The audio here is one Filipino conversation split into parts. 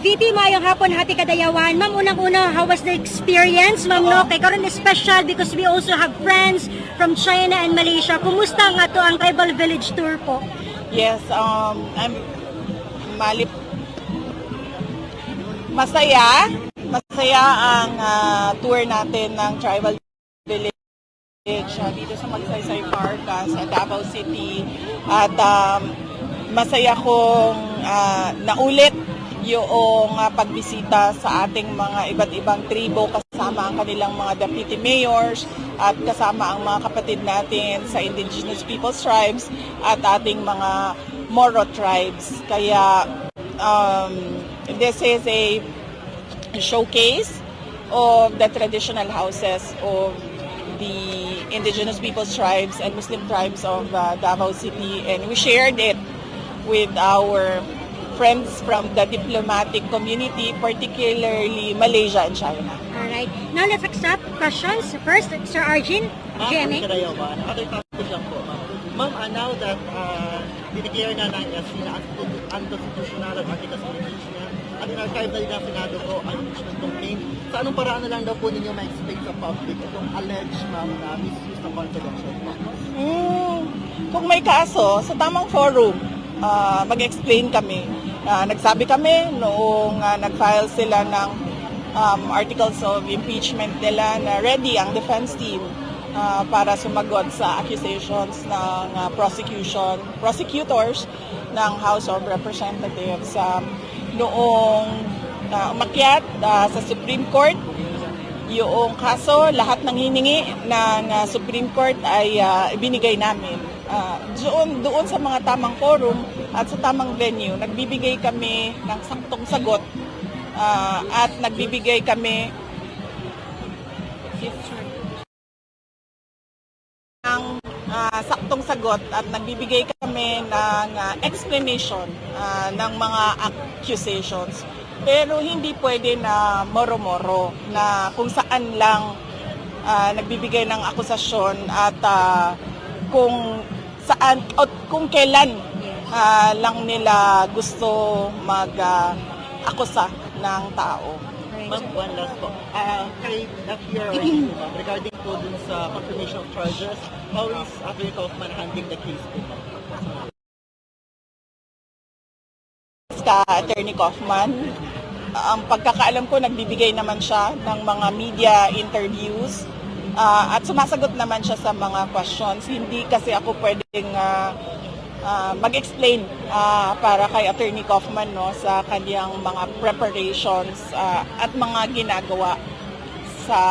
VP, maayong hapon, hati kadayawan. Ma'am, unang-una, how was the experience? Ma'am, no, kay karon is special because we also have friends from China and Malaysia. Kumusta nga to ang Tribal Village Tour po? Yes, masaya ang tour natin ng Tribal Village dito sa Magsaysay Park sa Davao City. At masaya kong naulit yung pagbisita sa ating mga iba't ibang tribo kasama ang kanilang mga deputy mayors at kasama ang mga kapatid natin sa Indigenous Peoples Tribes at ating mga Moro tribes. Kaya this is a showcase of the traditional houses of the Indigenous Peoples Tribes and Muslim tribes of Davao City, and we shared it with our friends from the diplomatic community, particularly Malaysia and China. Alright, now let's accept questions. First, Sir Arjun, GMA. Other topic lang po, ma'am. Ma'am, now that dineclare na ng SC na unconstitutional ang Article 17 niya, at in-archive na din ang Senado ko ang impeachment complaint, sa anong paraan na lang daw po ninyo ma-explain sa public itong alleged, ma'am, na misuse ng confidential funds? Kung may kaso, sa tamang forum, mag-explain kami. Nagsabi kami noong nag-file sila ng articles of impeachment nila na ready ang defense team para sumagot sa accusations ng prosecutors ng House of Representatives. Noong umakyat sa Supreme Court, yung kaso, lahat ng hiningi ng Supreme Court ay ibinigay namin. Doon sa mga tamang forum at sa tamang venue, nagbibigay kami ng saktong sagot at nagbibigay kami ng saktong sagot at nagbibigay kami ng explanation ng mga accusations. Pero hindi pwede na moro-moro na kung saan lang nagbibigay ng akusasyon at kung saan o kung kailan lang nila gusto mag-akusa ng tao. Ma'am, one last po. Kay FPR ma'am, regarding po dun sa confirmation of charges, how is Attorney Kaufman handling the case po, ma'am? Ka Attorney Kaufman, ang pagkakaalam ko, nagbibigay naman siya ng mga media interviews at sumasagot naman siya sa mga questions. Hindi kasi ako pwedeng mag-explain para kay Attorney Kaufman, no, sa kanyang mga preparations at mga ginagawa sa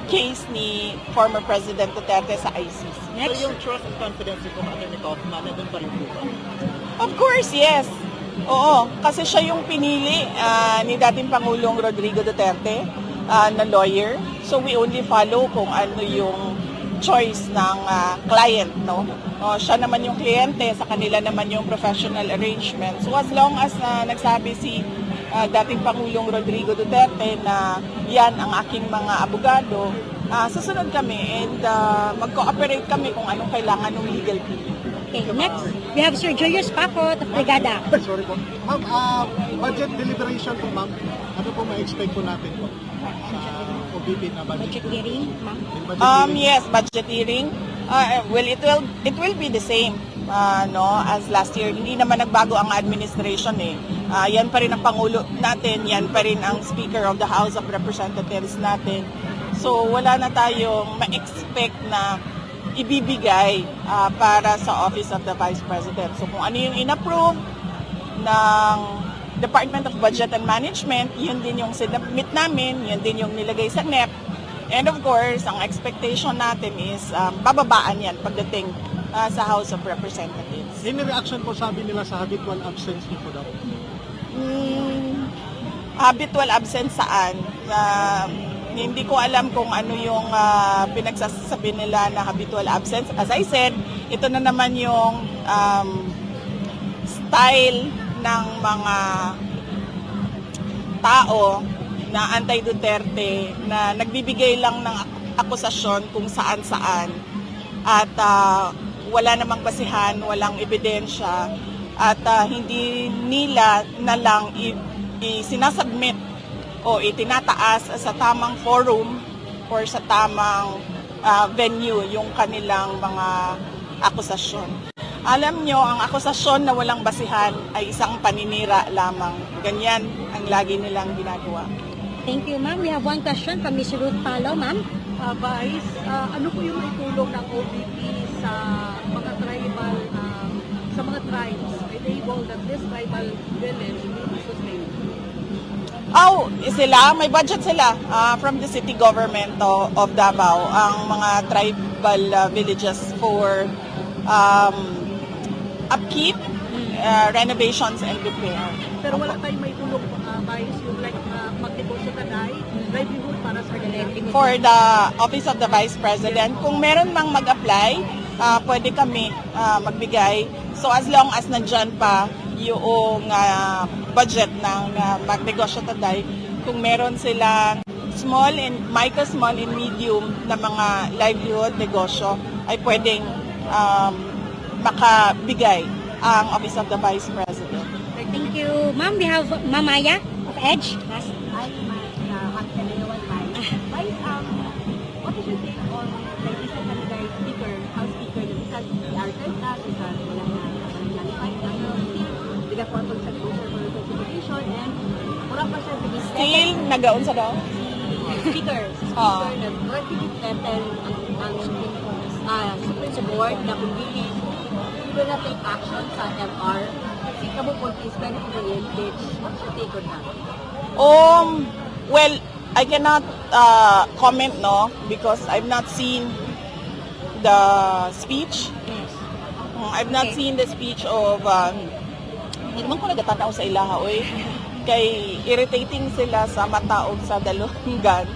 case ni former President Duterte sa ICC. So yung trust and confidence po ng Attorney Kaufman, nandun pa rin po ba? Of course, yes. Oo, kasi siya yung pinili ni dating Pangulong Rodrigo Duterte na lawyer. So we only follow kung ano yung choice ng client, no? Siya naman yung kliyente, sa kanila naman yung professional arrangement. So as long as nagsabi si dating Pangulong Rodrigo Duterte na yan ang aking mga abogado, susunod kami and mag-cooperate kami kung anong kailangan ng legal team. Okay, next, we have Sir Julius Paco of Brigada. Sorry po. Ma'am, budget deliberation po, ma'am. Ano po ma-expect po natin po sa OBP na budget? Budget hearing, ma'am? Yes, budget hearing. Well, it will be the same no, as last year. Hindi naman nagbago ang administration eh. Yan pa rin ang Pangulo natin, yan pa rin ang Speaker of the House of Representatives natin. So wala na tayong ma-expect na ibibigay para sa Office of the Vice President. So kung ano yung in-approve ng Department of Budget and Management, yun din yung sinubmit namin, yun din yung nilagay sa NEP. And of course, ang expectation natin is bababaan yan pagdating sa House of Representatives. Any reaction po sabi nila sa habitual absence niyo po daw? Habitual absence saan? Hindi ko alam kung ano yung pinagsasabi nila na habitual absence. As I said, ito na naman yung style ng mga tao na anti-Duterte na nagbibigay lang ng akusasyon kung saan-saan at wala namang basihan, walang ebidensya at hindi nila na lang isinasubmit o itinataas sa tamang forum or sa tamang venue yung kanilang mga akusasyon. Alam nyo, ang akusasyon na walang basihan ay isang paninira lamang. Ganyan ang lagi nilang ginagawa. Thank you, ma'am. We have one question from Ms. Ruth Palo, ma'am. Vice, ano po yung maitulong ng OVP sa mga tribal, sa mga tribes, enable that this tribal village will be sustained? Sila, may budget sila from the city government of Davao, ang mga tribal villages for upkeep, renovations, and repair. Pero wala tayong maitulong, Vice, yung like magnegosyo kanay, livelihood para sa kanila. For the Office of the Vice President, kung meron mang mag-apply, pwede kami magbigay. So as long as nandyan pa yung budget ng magnegosyo taday, kung meron silang micro, small, and medium na mga livelihood negosyo, ay pwedeng makabigay ang Office of the Vice President. Thank you, ma'am. We have Mamaya of EDGE. Last. What is your take on like isang Canada speaker, house speaker, na isang artist na, isang wala na nalipay na, biga po sa social for certification, and wala pa siya bigis Still, nagaon sa daw? speaker na relatively threaten ang Supreme Board na kung hindi will not take action sa MR, si Cabo Ponte is going to be impeached. What's your take on that? Well, I cannot comment, no, because I've not seen the speech. I've not seen the speech of, hindi naman ko nagatanaw sa ilaha, oy. Kay irritating sila sa mata o sa dalungan.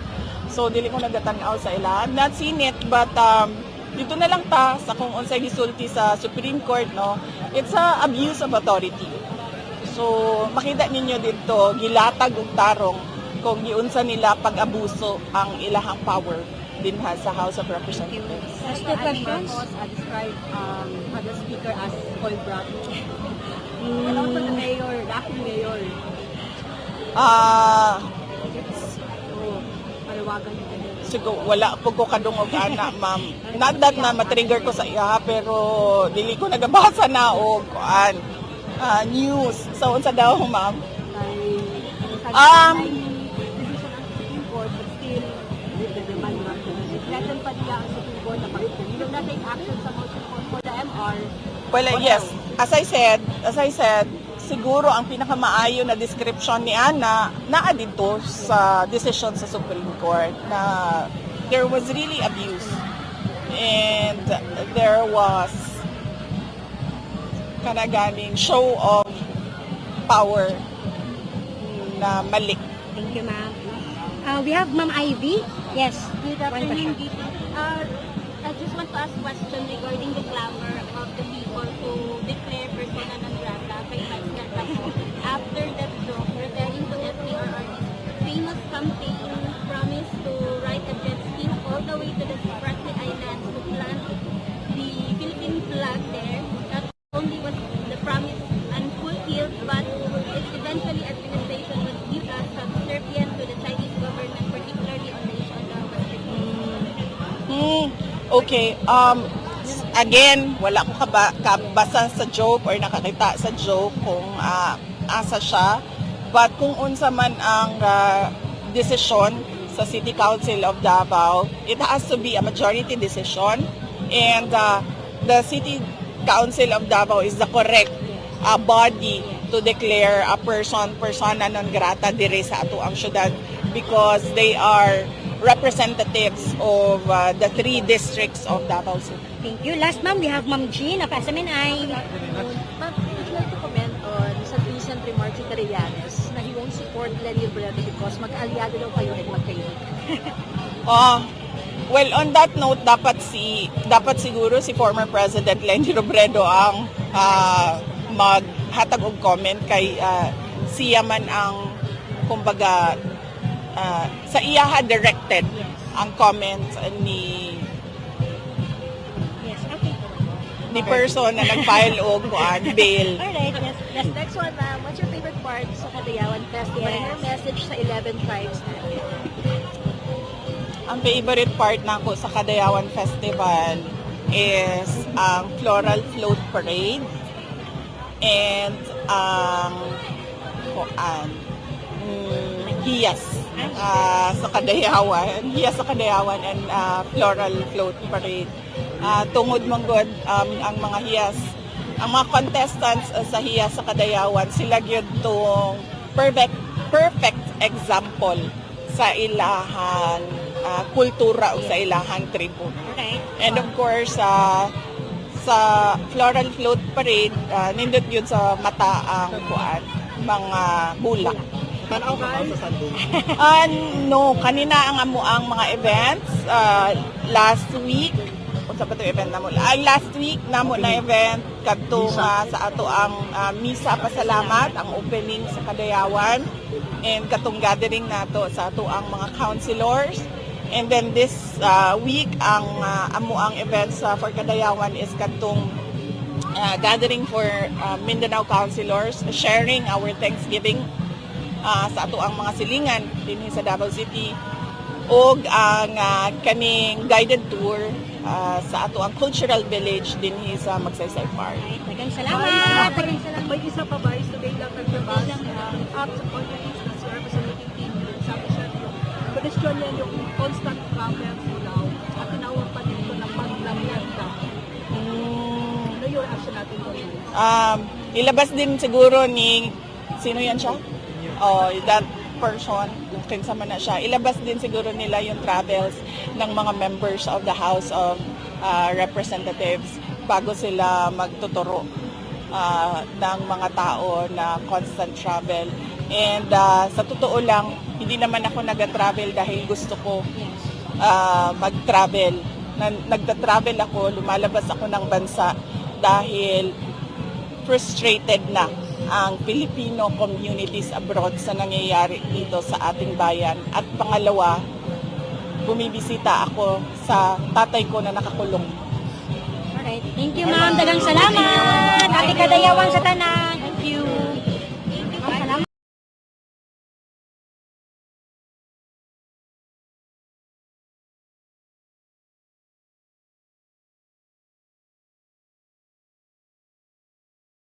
So, dili ko nagatanaw sa ilaha. I've not seen it, but dito na lang ta sa kung unsay gisulti sa Supreme Court, no, it's a abuse of authority. So, makita ninyo dito, gilatag og tarong kung giunsa nila pag-abuso ang ilahang power din sa House of Representatives. Last two questions. Describe the speaker as oil brat. And also the mayor, the acting mayor. Palawagan niyo din. Siguro, wala po ko kadungog ana, ma'am. Not that na matrigger ko sa iya, pero dili ko nagabasa na o news. So, unsa daw, ma'am? Supreme Court, but still, with the demand threaten pa nila ang Supreme Court na will not take action sa motion for the MR. Well, yes. As I said, siguro ang pinakamaayo na description ni Ana naa dito sa decision sa Supreme Court na there was really abuse and there was kanaganing show of power na mali. Thank you, ma'am. We have Ma'am Ivy. Yes. Good One afternoon, question. VP. I just want to ask a question regarding the clamor of the people to declare persona non grata kay Vice Ganda po. After that joke, referring to FTRR's famous campaign promise to ride a jet ski all the way to the Spratly Islands to plant the Philippine flag there. Not only was the promise unfulfilled, but its eventually administration was viewed as subservient to the Chinese government, particularly on the issue of the Pacific. Okay. Again, wala ko kabasa sa joke or nakakita sa joke kung asa siya. But kung unsa man ang decision sa City Council of Davao, it has to be a majority decision. And the City Council of Davao is the correct body to declare a persona non grata dire sa ato ang syudad because they are representatives of the 3 districts of Davao City. Thank you. Last, ma'am, we have Ma'am Jean of SMNI. Ma'am, would you like to comment on sa recent remarks ni Trillanes na he won't support Lenny Robredo because mag-aliado daw kayo at magkaibigan? Well, on that note, dapat siguro si former President Lenny Robredo ang maghatag og comment kay siya man ang kumbaga sa iyaha directed ang comments ni Yes, okay. person na nag-file og bail. Alright, yes. Yes, next one, what's your favorite part sa Kadayawan Festival? Yes. And your message sa 11 tribes natin? Ang favorite part na ko sa Kadayawan Festival is ang Floral Float Parade and ang hiyas sa Kadayawan. Hiyas sa Kadayawan and Floral Float Parade. Tungod manggod ang mga hiyas. Ang mga contestants sa hiyas sa Kadayawan, sila gyud tong perfect example sa ilahang kultura o sa ilahang tribu. Okay. And of course, sa Floral Float Parade, nindot yun sa mata ang mga bulak. Tanaw ka ba sa Sunday? No, kanina ang mga events last week. Unsa pa to event namo? Last week namo na event kadto sa ato ang misa pasalamat, ang opening sa Kadayawan and katong gathering nato sa ato ang mga councilors. And then this week ang ang events for Kadayawan is katong gathering for Mindanao councilors, sharing our Thanksgiving sa ato ang mga silingan dinhi sa Davao City og ang kaning guided tour sa ato ang cultural village dinhi sa Magsaysay Park. Daghang salamat. Daghang salamat. May isa pa ba is today lang nagbabas at sa audience na si representative team sabi siya yung question niya yung constant travel daw at tinawag pa dito ng paglamyan ka. Ano yung action natin doon? Ilabas din siguro ni sino yan siya? Oh, that person, kinsa man na siya. Ilabas din siguro nila yung travels ng mga members of the House of Representatives bago sila magtuturo ng mga tao na constant travel. And sa totoo lang, hindi naman ako nag-travel dahil gusto ko mag-travel. Nagta-travel ako, lumalabas ako ng bansa dahil frustrated na ang Filipino communities abroad sa nangyayari dito sa ating bayan. At pangalawa, bumibisita ako sa tatay ko na nakakulong. Alright. Thank you, ma'am. Daghang salamat. Happy Kadayawan sa tanan. Thank you.